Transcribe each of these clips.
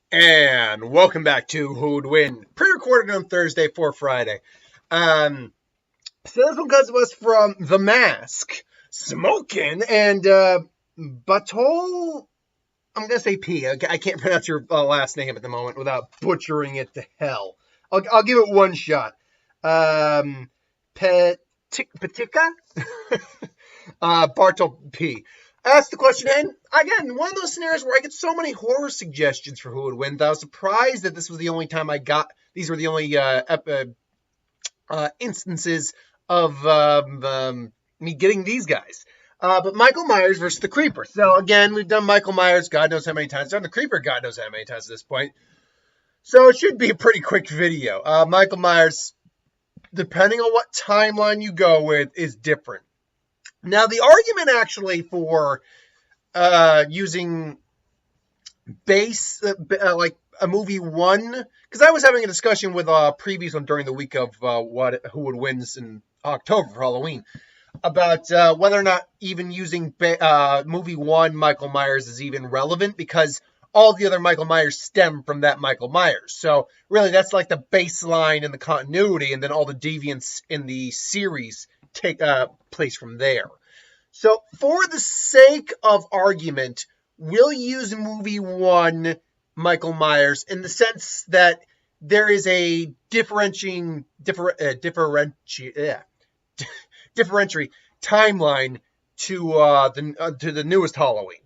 And welcome back to Who Would Win, pre-recorded on Thursday for Friday. So this one comes to us from The Mask, Smokin', and Batol. I'm gonna say P. I can't pronounce your last name at the moment without butchering it to hell. I'll give it one shot. Patika, Bartol P. Asked the question, and again, one of those scenarios where I get so many horror suggestions for who would win that I was surprised that this was the only time I got. These were the only instances of me getting these guys. But Michael Myers versus the Creeper. So again, we've done Michael Myers, God knows how many times. Done the Creeper, God knows how many times at this point. So it should be a pretty quick video. Michael Myers, depending on what timeline you go with, is different. Now, the argument actually for using base, like a movie one, because I was having a discussion with a previous one during the week of who would win in October for Halloween, about whether or not even using movie one Michael Myers is even relevant, because all the other Michael Myers stem from that Michael Myers. So really, that's like the baseline in the continuity, and then all the deviants in the series take place from there. So for the sake of argument, we'll use movie one Michael Myers in the sense that there is a differentiating timeline to the newest Halloween,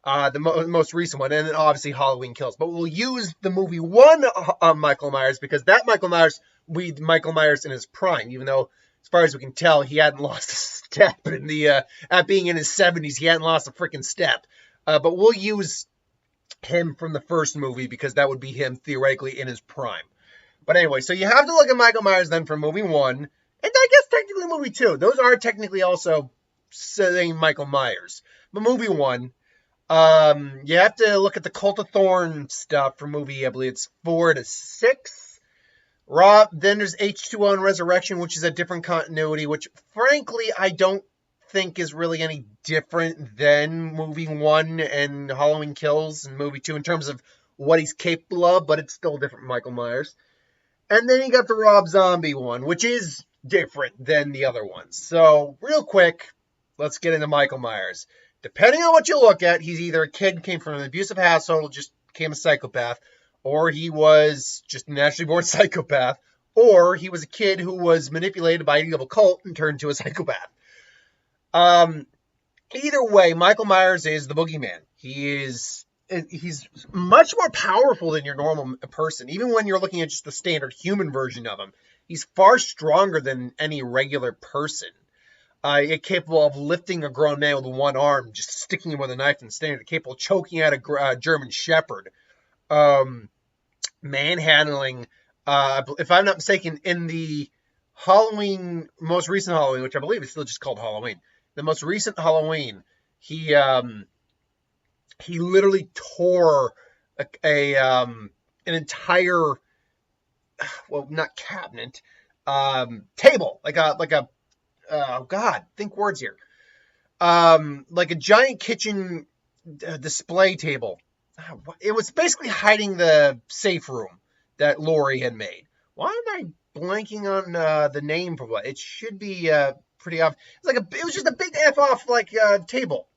the most recent one, and then obviously Halloween Kills. But we'll use the movie one Michael Myers, because that Michael Myers in his prime, even though, as far as we can tell, he hadn't lost a step in the at being in his 70s. He hadn't lost a freaking step. But we'll use him from the first movie, because that would be him theoretically in his prime. But anyway, so you have to look at Michael Myers then from movie one, and I guess technically movie two. Those are technically also saying Michael Myers. But movie one, you have to look at the Cult of Thorn stuff for movie, I believe it's 4 to 6. Then there's H2O and Resurrection, which is a different continuity, which frankly I don't think is really any different than movie one and Halloween Kills and movie two in terms of what he's capable of, but it's still different from Michael Myers. And then you got the Rob Zombie one, which is different than the other ones. So real quick, let's get into Michael Myers. Depending on what you look at, he's either a kid who came from an abusive household, just became a psychopath, or he was just a naturally born psychopath, or he was a kid who was manipulated by an evil cult and turned into a psychopath. Either way, Michael Myers is the boogeyman. He's much more powerful than your normal person. Even when you're looking at just the standard human version of him, he's far stronger than any regular person. Capable of lifting a grown man with one arm, just sticking him with a knife and standing there, capable of choking out a German Shepherd. Manhandling, if I'm not mistaken, in the most recent Halloween, which I believe is still just called Halloween, the most recent Halloween, he literally tore an entire, well, not cabinet, table, oh God, think words here, like a giant kitchen display table. It was basically hiding the safe room that Laurie had made. Why am I blanking on the name for what? It should be pretty obvious. It was just a big F-off table.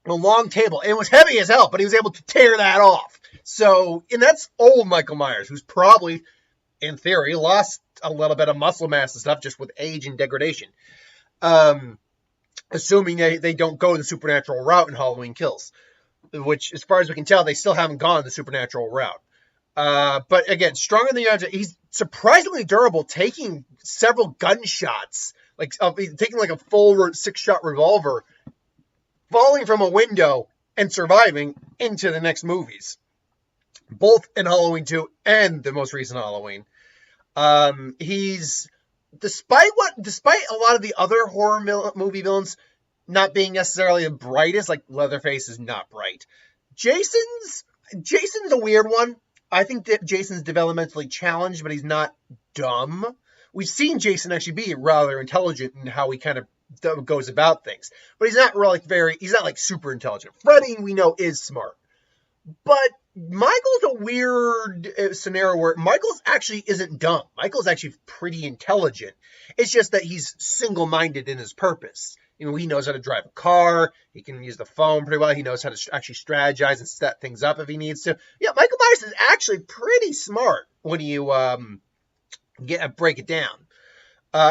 A long table. And it was heavy as hell, but he was able to tear that off. So, and that's old Michael Myers, who's probably, in theory, lost a little bit of muscle mass and stuff just with age and degradation. Assuming they don't go the supernatural route in Halloween Kills, which, as far as we can tell, they still haven't gone the supernatural route. But again, stronger than the other. He's surprisingly durable, taking several gunshots, taking like a full 6-shot revolver, falling from a window and surviving into the next movies, both in Halloween 2 and the most recent Halloween. He's, despite a lot of the other horror movie villains not being necessarily the brightest, like Leatherface is not bright. Jason's a weird one. I think that Jason's developmentally challenged, but he's not dumb. We've seen Jason actually be rather intelligent in how he kind of goes about things, but he's not really he's not like super intelligent. Freddy, we know, is smart, but Michael's a weird scenario where Michael's actually isn't dumb. Michael's actually pretty intelligent. It's just that he's single-minded in his purpose. He knows how to drive a car. He can use the phone pretty well. He knows how to actually strategize and set things up if he needs to. Yeah, Michael Myers is actually pretty smart when you break it down.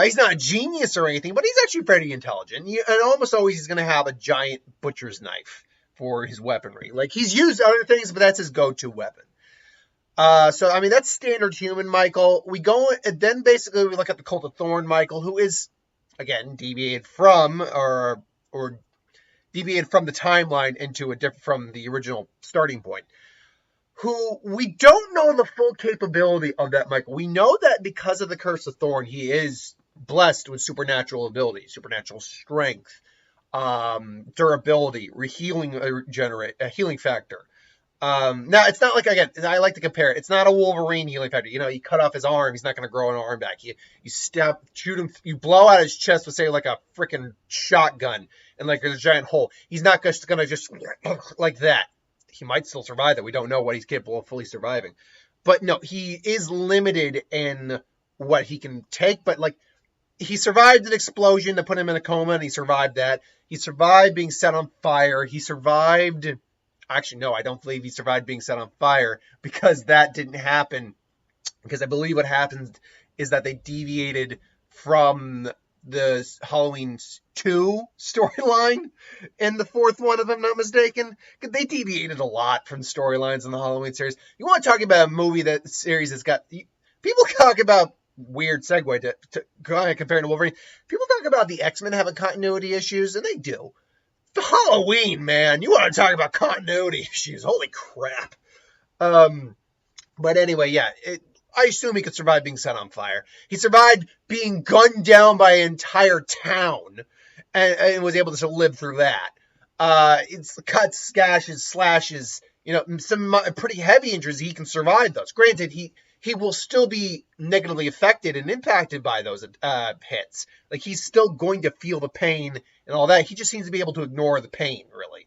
He's not a genius or anything, but he's actually pretty intelligent. And almost always he's going to have a giant butcher's knife for his weaponry. Like, he's used other things, but that's his go-to weapon. So, I mean, that's standard human Michael. And then basically we look at the Cult of Thorn Michael, who is, again, deviated from the timeline from the original starting point. Who we don't know the full capability of that Michael. We know that because of the Curse of Thorn, he is blessed with supernatural abilities, supernatural strength, durability, healing factor. Now, it's not like, again, I like to compare it. It's not a Wolverine healing factor. You cut off his arm, he's not going to grow an arm back. You shoot him, you blow out his chest with, say, like a freaking shotgun, and like there's a giant hole. He's not just going to just like that. He might still survive that. We don't know what he's capable of fully surviving. But no, he is limited in what he can take. But like, he survived an explosion that put him in a coma, and he survived that. He survived being set on fire. Actually, no, I don't believe he survived being set on fire, because that didn't happen. Because I believe what happened is that they deviated from the Halloween 2 storyline in the fourth one, if I'm not mistaken. They deviated a lot from storylines in the Halloween series. You want to talk about a movie series that's got... People talk about... Weird segue to comparing to Wolverine. People talk about the X-Men having continuity issues, and they do. The Halloween, man. You want to talk about continuity issues. Holy crap. But anyway, yeah. I assume he could survive being set on fire. He survived being gunned down by an entire town and was able to live through that. It's cuts, gashes, slashes, some pretty heavy injuries. He can survive those. Granted, he will still be negatively affected and impacted by those hits. Like, he's still going to feel the pain and all that. He just seems to be able to ignore the pain, really.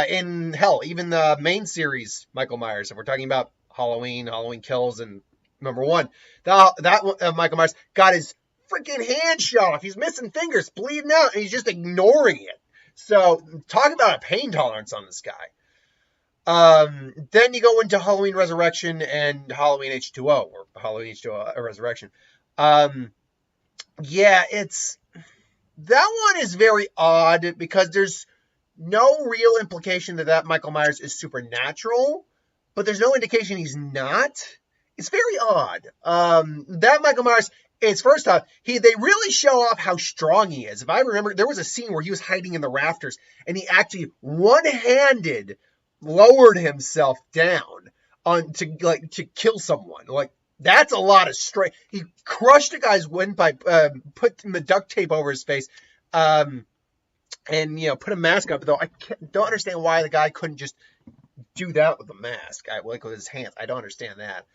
In hell, even the main series, Michael Myers, if we're talking about Halloween Kills, and number one, that Michael Myers got his freaking hand shot off. He's missing fingers, bleeding out, and he's just ignoring it. So, talk about a pain tolerance on this guy. Then you go into Halloween Resurrection and Halloween H2O, or Halloween H2O Resurrection. Yeah, that one is very odd, because there's no real implication that Michael Myers is supernatural, but there's no indication he's not. It's very odd. That Michael Myers is, first off, they really show off how strong he is. If I remember, there was a scene where he was hiding in the rafters, and he actually one-handed lowered himself down to kill someone. Like, that's a lot of strength. He crushed a guy's windpipe, put the duct tape over his face, and put a mask up. Though I don't understand why the guy couldn't just do that with the mask, like with his hands. I don't understand that.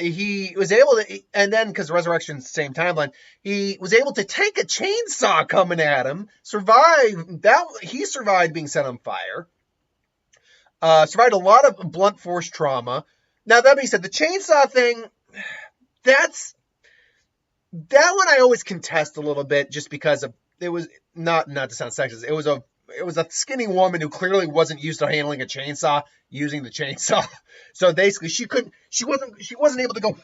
He was able to, and then because Resurrection's the same timeline, he was able to take a chainsaw coming at him, he survived being set on fire, survived a lot of blunt force trauma. Now, that being said, the chainsaw thing, that one I always contest a little bit, just because it was not to sound sexist, it was a skinny woman who clearly wasn't used to handling a chainsaw, using the chainsaw. So basically, she wasn't able to go,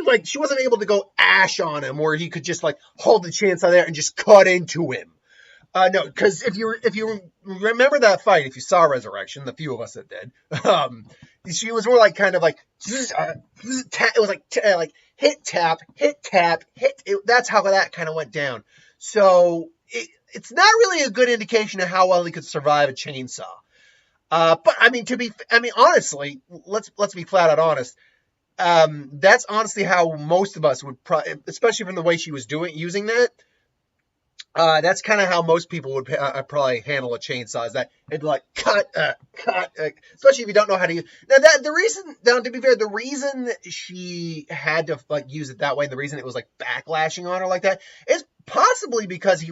like, she wasn't able to go ash on him, where he could just, like, hold the chainsaw there and just cut into him. No, because if you remember that fight, if you saw Resurrection, the few of us that did, she was more like, kind of like, it was like hit, tap, hit. That's how that kind of went down. So it's not really a good indication of how well he could survive a chainsaw. But honestly, let's be flat out honest. That's honestly how most of us would, especially from the way she was using that. That's kind of how most people would probably handle a chainsaw. Is that it'd be like cut, especially if you don't know how to use. Now to be fair, the reason she had to use it that way, and the reason it was backlashing on her like that, is possibly because he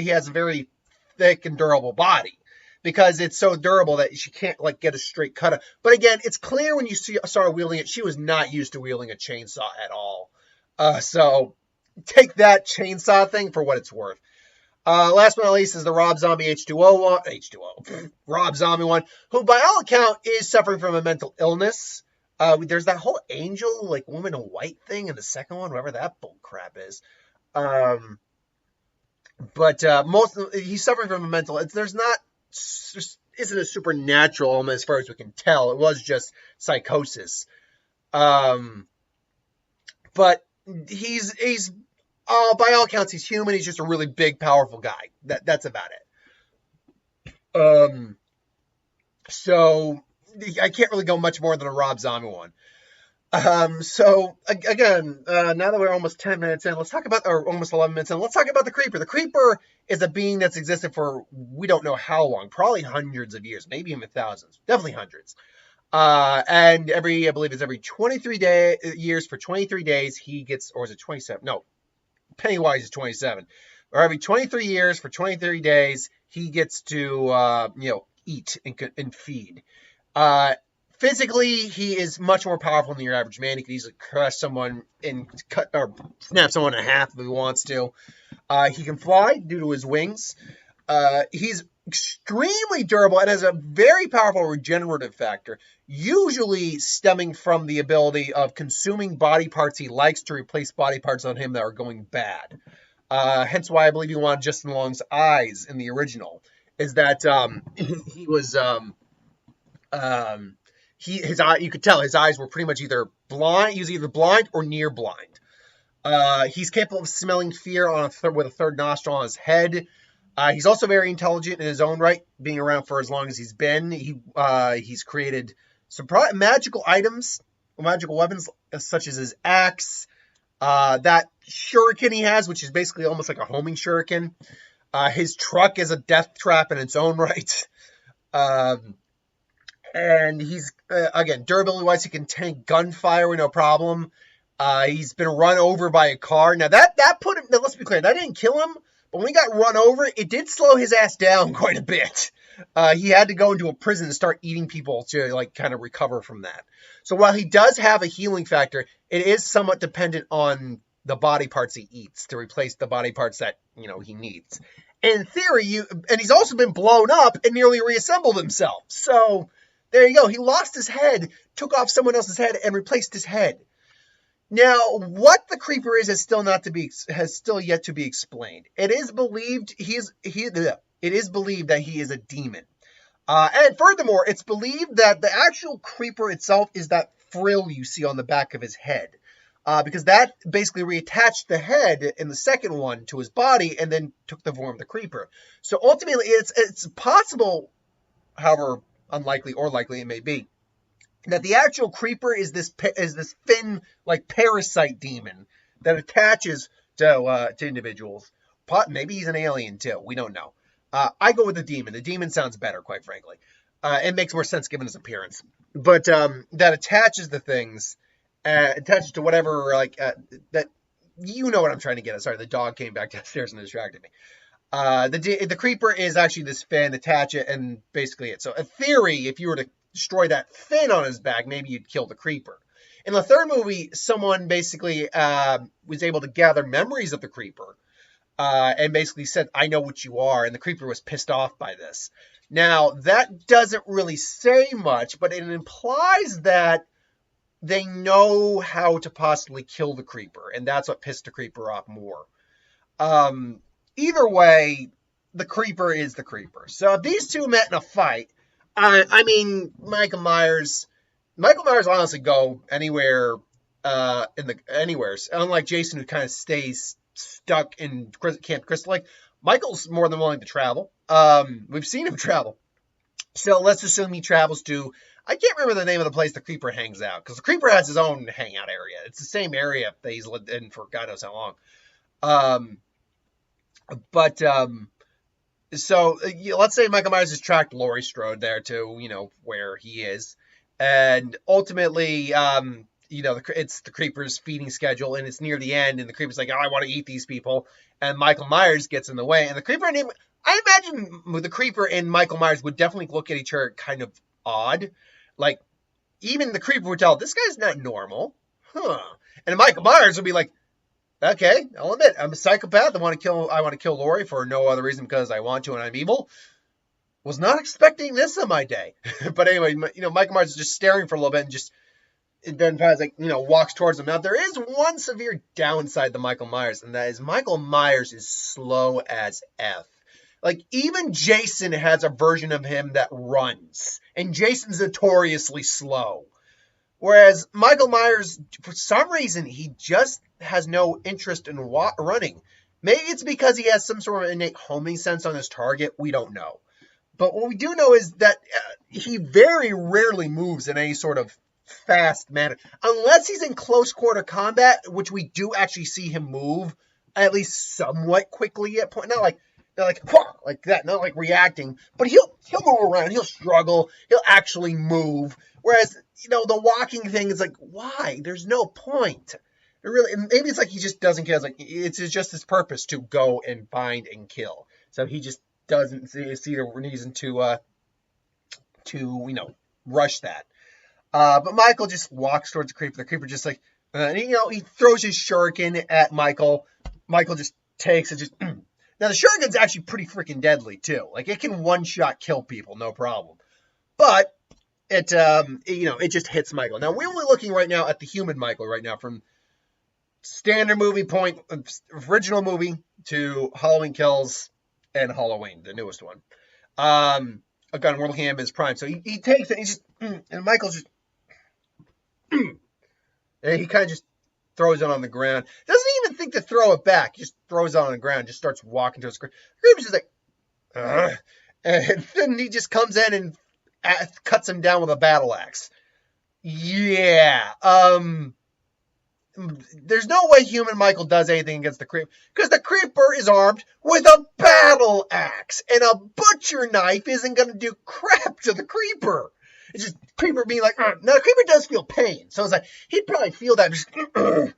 has a very thick and durable body. because it's so durable that she can't like get a straight cut. But again, it's clear when you saw her wielding it, she was not used to wielding a chainsaw at all. So take that chainsaw thing for what it's worth. Last but not least is the Rob Zombie H2O, Rob Zombie one, who by all account is suffering from a mental illness. There's that whole angel, like woman in white thing in the second one, whatever that bull crap is. But he's suffering from a mental. There's isn't a supernatural element as far as we can tell. It was just psychosis. But he's by all accounts, he's human. He's just a really big, powerful guy. That's about it. So I can't really go much more than a Rob Zombie one. So again, now that we're almost 10 minutes in, let's talk about, or almost 11 minutes in, let's talk about the Creeper. The Creeper is a being that's existed for, we don't know how long, probably hundreds of years, maybe even thousands, definitely hundreds. And I believe it's every 23 years for 23 days, he gets, or is it 27? No, Pennywise is 27. Or every 23 years for 23 days, he gets to, eat and feed. Physically, he is much more powerful than your average man. He can easily crush someone and cut or snap someone in half if he wants to. He can fly due to his wings. He's extremely durable and has a very powerful regenerative factor, usually stemming from the ability of consuming body parts he likes to replace body parts on him that are going bad. Hence why I believe you want Justin Long's eyes in the original, is that he was you could tell his eyes were pretty much either blind. He was either blind or near blind. He's capable of smelling fear with a third nostril on his head. He's also very intelligent in his own right, being around for as long as he's been. He's created some magical items, magical weapons, such as his axe, that shuriken he has, which is basically almost like a homing shuriken. His truck is a death trap in its own right. And he's, again, durability-wise, he can tank gunfire with no problem. He's been run over by a car. Now, that put him, now let's be clear, that didn't kill him, but when he got run over, it did slow his ass down quite a bit. He had to go into a prison and start eating people to, like, kind of recover from that. So while he does have a healing factor, it is somewhat dependent on the body parts he eats to replace the body parts that, he needs. In theory, and he's also been blown up and nearly reassembled himself. So there you go. He lost his head, took off someone else's head, and replaced his head. Now, what the Creeper is has still yet to be explained. It is believed that he is a demon. And furthermore, it's believed that the actual Creeper itself is that frill you see on the back of his head. Because that basically reattached the head in the second one to his body and then took the form of the Creeper. So ultimately, it's possible, however unlikely or likely it may be, that the actual Creeper is this thin, like, parasite demon that attaches to individuals. Maybe he's an alien too. We don't know. I go with the demon. The demon sounds better, quite frankly. It makes more sense given his appearance. But that attaches the things, attaches to whatever, like, that, you know what I'm trying to get at. Sorry, the dog came back downstairs and distracted me. The Creeper is actually this fin, attach it, and basically it. So, in theory, if you were to destroy that fin on his back, maybe you'd kill the Creeper. In the third movie, someone basically was able to gather memories of the Creeper and basically said, "I know what you are," and the Creeper was pissed off by this. Now, that doesn't really say much, but it implies that they know how to possibly kill the Creeper, and that's what pissed the Creeper off more. Either way, the Creeper is the Creeper. So if these two met in a fight, I mean, Michael Myers honestly go anywhere, anywhere. Unlike Jason, who kind of stays stuck in Camp Crystal Lake, Michael's more than willing to travel. We've seen him travel. So let's assume he travels to, I can't remember the name of the place the Creeper hangs out, because the Creeper has his own hangout area. It's the same area that he's lived in for God knows how long. So let's say Michael Myers has tracked Laurie Strode there to, where he is. And ultimately, it's the Creeper's feeding schedule, and it's near the end, and the Creeper's like, "Oh, I want to eat these people." And Michael Myers gets in the way, and the Creeper, I imagine the Creeper and Michael Myers would definitely look at each other kind of odd. Like, even the Creeper would tell, this guy's not normal. Huh. And Michael Myers would be like, okay, I'll admit, I'm a psychopath. I want to kill Laurie for no other reason because I want to and I'm evil. Was not expecting this on my day. But anyway, Michael Myers is just staring for a little bit and then walks towards him. Now, there is one severe downside to Michael Myers, and that is Michael Myers is slow as F. Like, even Jason has a version of him that runs, and Jason's notoriously slow. Whereas Michael Myers, for some reason, he just has no interest in running. Maybe it's because he has some sort of innate homing sense on his target. We don't know. But what we do know is that he very rarely moves in any sort of fast manner. Unless he's in close quarter combat, which we do actually see him move, at least somewhat quickly at point. Not like that, not like reacting. But he'll move around, he'll struggle, he'll actually move. Whereas, the walking thing is like, why? There's no point. Maybe it's like he just doesn't care. It's just his purpose to go and find and kill. So he just doesn't see the reason to rush that. But Michael just walks towards the Creeper. The Creeper just like, he throws his shuriken at Michael. Michael just takes it. Now the shuriken's actually pretty freaking deadly too. Like, it can one-shot kill people, no problem. But it just hits Michael. Now we're only looking right now at the human Michael right now, from standard movie point, original movie, to Halloween Kills and Halloween, the newest one. Again, we're looking at him as prime. So he takes it, and Michael's just, and he kind of just throws it on the ground. Doesn't even think to throw it back. He just throws it on the ground, just starts walking to his screen. Creeper's just like, and then he just comes in and cuts him down with a battle axe. Yeah. There's no way human Michael does anything against the Creeper, because the Creeper is armed with a battle axe, and a butcher knife isn't going to do crap to the Creeper. It's just Creeper being like, now the Creeper does feel pain, so it's like, he'd probably feel that, and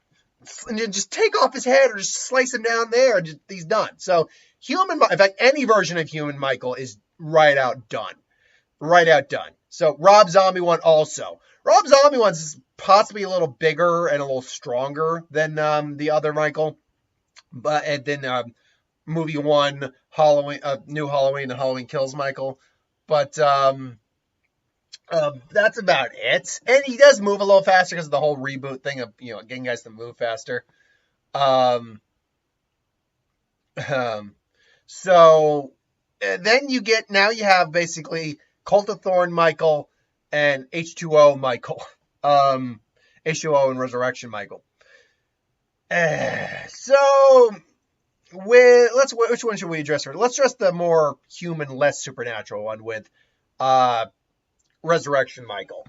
then just take off his head or just slice him down there, and he's done. So in fact, any version of human Michael is right out done. So Rob Zombie one also. Rob Zombie one's possibly a little bigger and a little stronger than the other Michael, and then movie one, Halloween, New Halloween, and Halloween Kills Michael. But that's about it. And he does move a little faster because of the whole reboot thing of getting guys to move faster. So then you have basically Cult of Thorn Michael and H2O Michael. H2O and Resurrection Michael. So which one should we address first? Let's address the more human, less supernatural one with Resurrection Michael.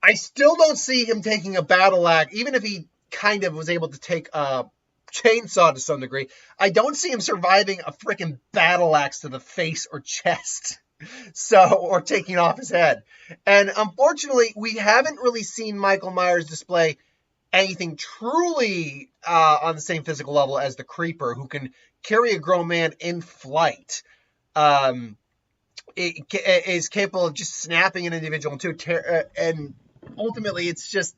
I still don't see him taking a battle axe, even if he kind of was able to take a chainsaw to some degree. I don't see him surviving a freaking battle axe to the face or chest. Or taking off his head. And unfortunately, we haven't really seen Michael Myers display anything truly on the same physical level as the Creeper, who can carry a grown man in flight. It is capable of just snapping an individual in two, and ultimately it's just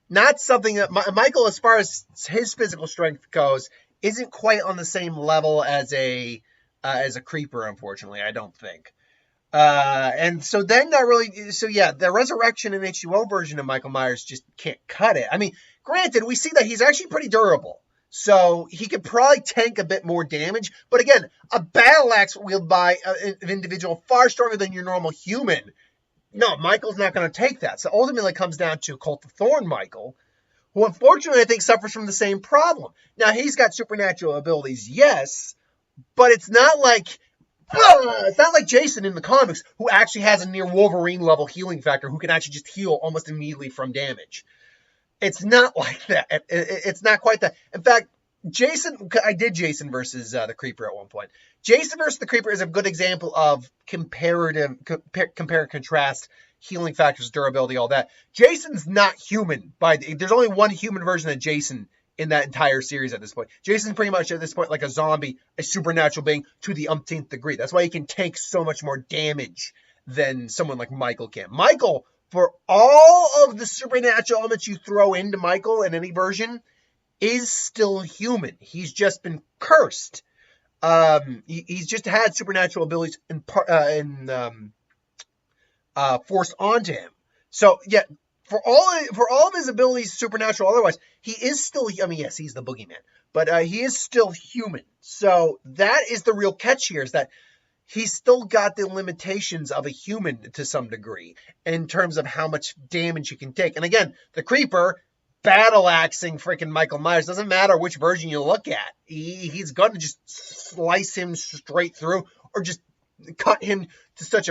not something that Michael, as far as his physical strength goes, isn't quite on the same level as a Creeper, unfortunately, I don't think. And so then the Resurrection and H2O version of Michael Myers just can't cut it. I mean, granted, we see that he's actually pretty durable, so he could probably tank a bit more damage. But again, a battle axe wielded by an individual far stronger than your normal human. No, Michael's not going to take that. So ultimately it comes down to Cult of Thorn Michael, who unfortunately I think suffers from the same problem. Now, he's got supernatural abilities, yes, but it's not like Jason in the comics, who actually has a near Wolverine level healing factor, who can actually just heal almost immediately from damage. It's not like that. It's not quite that. In fact, I did Jason versus the Creeper at one point. Jason versus the Creeper is a good example of compare and contrast, healing factors, durability, all that. Jason's not human. There's only one human version of Jason in that entire series at this point. Jason's pretty much at this point like a zombie, a supernatural being to the umpteenth degree. That's why he can take so much more damage than someone like Michael can. Michael, for all of the supernatural elements you throw into Michael in any version, is still human. He's just been cursed. He's just had supernatural abilities forced onto him. So yeah, for all of his abilities, supernatural otherwise, he is still. I mean, yes, he's the boogeyman, but he is still human. So that is the real catch here: is that he's still got the limitations of a human to some degree in terms of how much damage he can take. And again, the Creeper battle axing freaking Michael Myers. Doesn't matter which version you look at. He's going to just slice him straight through, or just cut him to such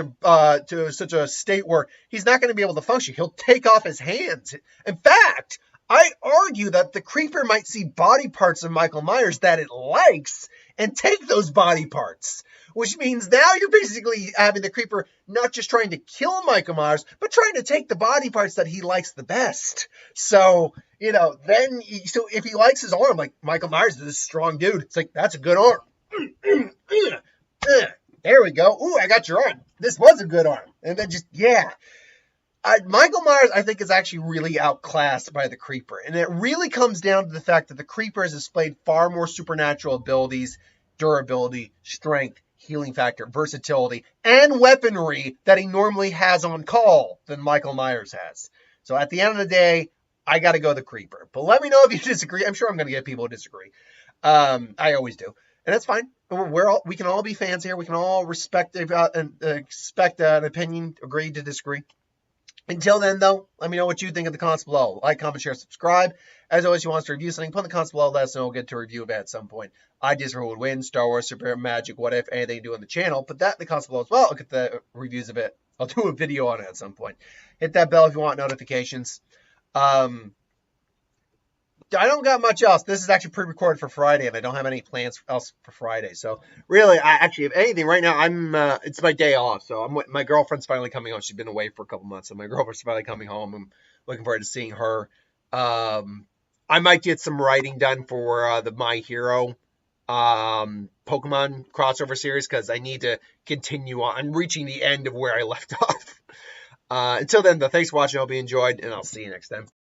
a state where he's not going to be able to function. He'll take off his hands. In fact, I argue that the Creeper might see body parts of Michael Myers that it likes and take those body parts. Which means now you're basically having the Creeper not just trying to kill Michael Myers, but trying to take the body parts that he likes the best. So, so if he likes his arm, like Michael Myers is this strong dude, it's like, that's a good arm. There we go. Ooh, I got your arm. This was a good arm. And then Michael Myers, I think, is actually really outclassed by the Creeper. And it really comes down to the fact that the Creeper has displayed far more supernatural abilities, durability, strength, healing factor, versatility, and weaponry that he normally has on call than Michael Myers has. So at the end of the day, I got to go the Creeper. But let me know if you disagree. I'm sure I'm going to get people who disagree. I always do. And that's fine. We can all be fans here. We can all respect and expect an opinion, agree to disagree. Until then, though, let me know what you think of the comments below. Like, comment, share, subscribe. As always, if you want us to review something, put in the comments below. Let us know. We'll get to review of it at some point. Ideas for who would win, Star Wars, Super Magic, what if, anything to do on the channel. Put that in the comments below as well. I'll get the reviews of it. I'll do a video on it at some point. Hit that bell if you want notifications. I don't got much else. This is actually pre-recorded for Friday, and I don't have any plans else for Friday. So really, if anything, right now it's my day off. So my girlfriend's finally coming home. She's been away for a couple months, so my girlfriend's finally coming home. I'm looking forward to seeing her. I might get some writing done for the My Hero Pokemon crossover series, because I need to continue on. I'm reaching the end of where I left off. Until then, though, thanks for watching. I hope you enjoyed, and I'll see you next time.